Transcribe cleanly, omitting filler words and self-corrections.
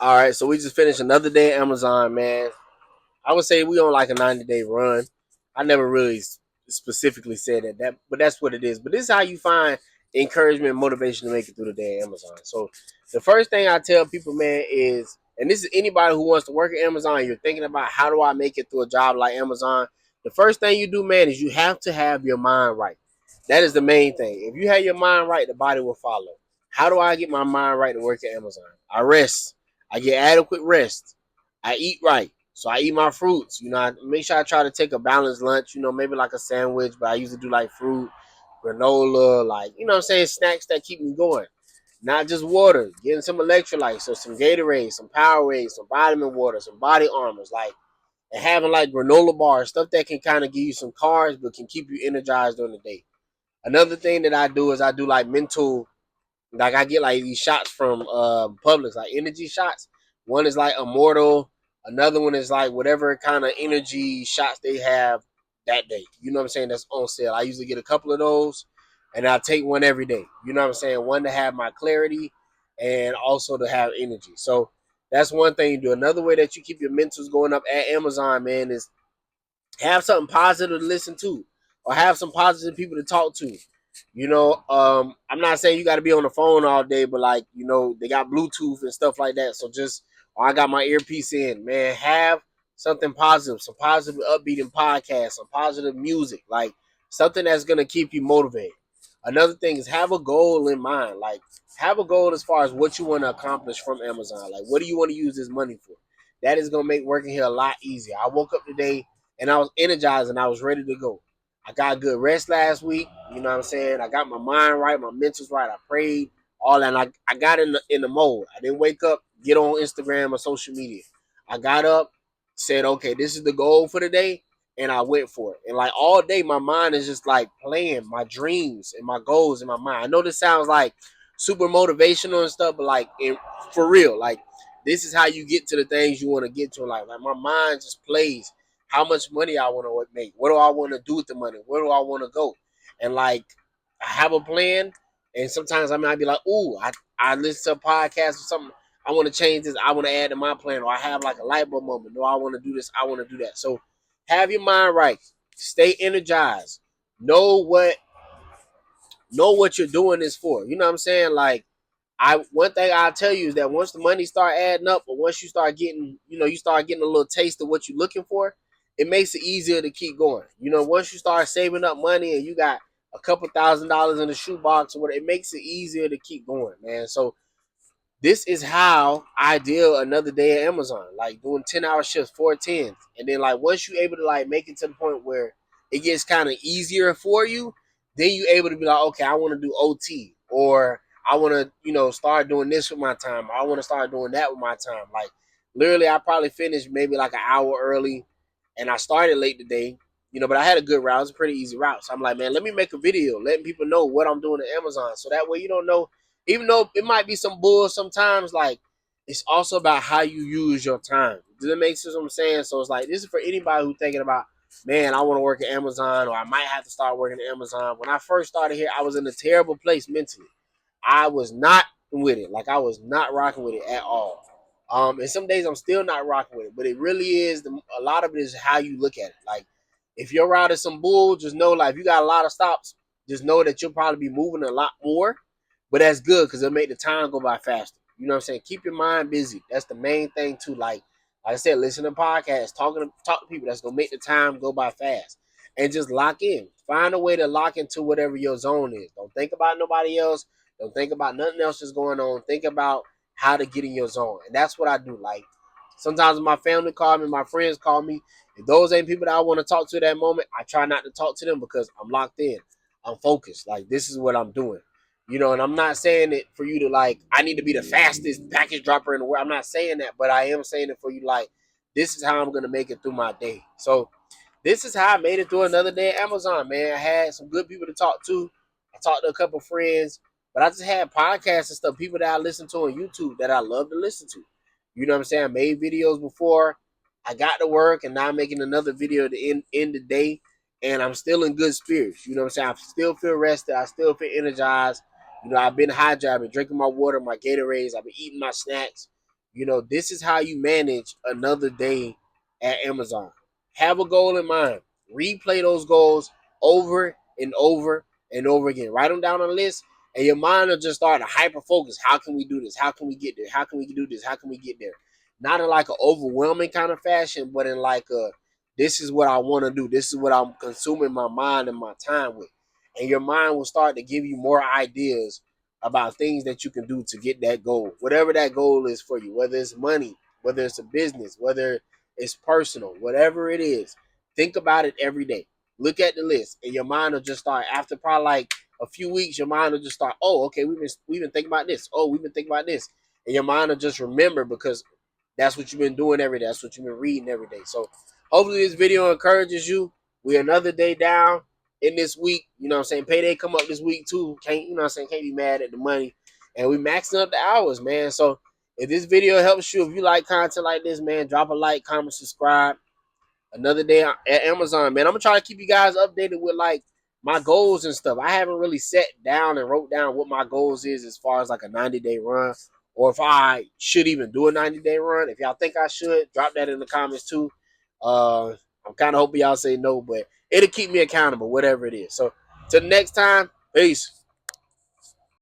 All right, so we just finished another day at Amazon, man. I would say we on like a 90-day run. I never really specifically said but that's what it is. But this is how you find encouragement and motivation to make it through the day at Amazon. So the first thing I tell people, man, is, and this is anybody who wants to work at Amazon, you're thinking about how do I make it through a job like Amazon. The first thing you do, man, is you have to have your mind right. That is the main thing. If you have your mind right, the body will follow. How do I get my mind right to work at Amazon? I rest. I get adequate rest. I eat right. So I eat my fruits. I make sure I try to take a balanced lunch, maybe like a sandwich, but I usually do like fruit, granola, like, what I'm saying, snacks that keep me going. Not just water, getting some electrolytes, so some Gatorade, some Powerade, some vitamin water, some body armors, like, and having like granola bars, stuff that can kind of give you some carbs, but can keep you energized during the day. Another thing that I do is I do like mental, like I get like these shots from Publix, like energy shots. One is like Immortal, another one is like whatever kind of energy shots they have that day. You know what I'm saying? That's on sale. I usually get a couple of those, and I take one every day. You know what I'm saying? One to have my clarity, and also to have energy. So that's one thing you do. Another way that you keep your mentals going up at Amazon, man, is have something positive to listen to, or have some positive people to talk to. I'm not saying you got to be on the phone all day, but like, they got Bluetooth and stuff like that. So just, or I got my earpiece in, man, have something positive, some positive upbeating podcasts, some positive music, like something that's going to keep you motivated. Another thing is have a goal in mind. Like, have a goal as far as what you want to accomplish from Amazon. Like, what do you want to use this money for? That is going to make working here a lot easier. I woke up today and I was energized and I was ready to go. I got good rest last week. You know what I'm saying? I got my mind right, my mental's right. I prayed, all that. And I got in the mode. I didn't wake up, get on Instagram or social media. I got up, said, okay, this is the goal for the day, and I went for it. And like all day, my mind is just like playing my dreams and my goals in my mind. I know this sounds like super motivational and stuff, but like for real, like this is how you get to the things you want to get to in life. Like my mind just plays how much money I want to make. What do I want to do with the money? Where do I want to go? And like, I have a plan. And sometimes I might be like, ooh, I listen to a podcast or something. I want to change this. I want to add to my plan. Or I have like a light bulb moment. No, I want to do this. I want to do that. So have your mind right. Stay energized. Know what you're doing this for. You know what I'm saying? Like, one thing I'll tell you is that once the money start adding up, or once you start getting, you start getting a little taste of what you're looking for, it makes it easier to keep going. Once you start saving up money and you got a couple $1,000s in the shoebox or whatever, it makes it easier to keep going, man. So this is how I deal another day at Amazon, like doing 10-hour shifts, 4 10s. And then like once you're able to like make it to the point where it gets kind of easier for you, then you're able to be like, okay, I want to do OT, or I want to, start doing this with my time. Or I want to start doing that with my time. Like literally, I probably finished maybe like an hour early, and I started late today, but I had a good route. It was a pretty easy route. So I'm like, man, let me make a video, letting people know what I'm doing at Amazon. So that way you don't know, even though it might be some bull sometimes, like it's also about how you use your time. Does it make sense what I'm saying? So it's like, this is for anybody who's thinking about, man, I want to work at Amazon, or I might have to start working at Amazon. When I first started here, I was in a terrible place mentally. I was not with it. Like I was not rocking with it at all. And some days I'm still not rocking with it, but it really is. A lot of it is how you look at it. Like if your route is some bull, just know, like if you got a lot of stops, just know that you'll probably be moving a lot more. But that's good because it'll make the time go by faster. You know what I'm saying? Keep your mind busy. That's the main thing too. Like I said, listen to podcasts, talk to people. That's gonna make the time go by fast. And just lock in. Find a way to lock into whatever your zone is. Don't think about nobody else. Don't think about nothing else that's going on. Think about how to get in your zone. And that's what I do. Like sometimes my family call me, my friends call me. If those ain't people that I want to talk to at that moment, I try not to talk to them because I'm locked in. I'm focused. Like this is what I'm doing. And I'm not saying it for you to like, I need to be the fastest package dropper in the world. I'm not saying that, but I am saying it for you like, this is how I'm going to make it through my day. So this is how I made it through another day at Amazon, man. I had some good people to talk to. I talked to a couple friends, but I just had podcasts and stuff, people that I listen to on YouTube that I love to listen to. You know what I'm saying? I made videos before. I got to work, and now I'm making another video to end the day, and I'm still in good spirits. You know what I'm saying? I still feel rested. I still feel energized. I've been hydrated. I've been drinking my water, my Gatorades. I've been eating my snacks. You know, this is how you manage another day at Amazon. Have a goal in mind. Replay those goals over and over and over again. Write them down on a list, and your mind will just start to hyper focus. How can we do this? How can we get there? How can we do this? How can we get there? Not in like an overwhelming kind of fashion, but in like a, this is what I want to do. This is what I'm consuming my mind and my time with. And your mind will start to give you more ideas about things that you can do to get that goal. Whatever that goal is for you, whether it's money, whether it's a business, whether it's personal, whatever it is, think about it every day. Look at the list, and your mind will just start, after probably like a few weeks, your mind will just start, oh, okay, we've been thinking about this. Oh, we've been thinking about this. And your mind will just remember, because that's what you've been doing every day. That's what you've been reading every day. So hopefully this video encourages you. We're another day down in this week. You know what I'm saying? Payday come up this week too. Can't, you know what I'm saying? Can't be mad at the money. And we maxing up the hours, man. So if this video helps you, if you like content like this, man, drop a like, comment, subscribe. Another day at Amazon, man. I'm gonna try to keep you guys updated with like my goals and stuff. I haven't really sat down and wrote down what my goals is as far as like a 90-day run, or if I should even do a 90-day run. If y'all think I should, drop that in the comments too. I'm kind of hoping y'all say no, but it'll keep me accountable, whatever it is. So till next time, peace.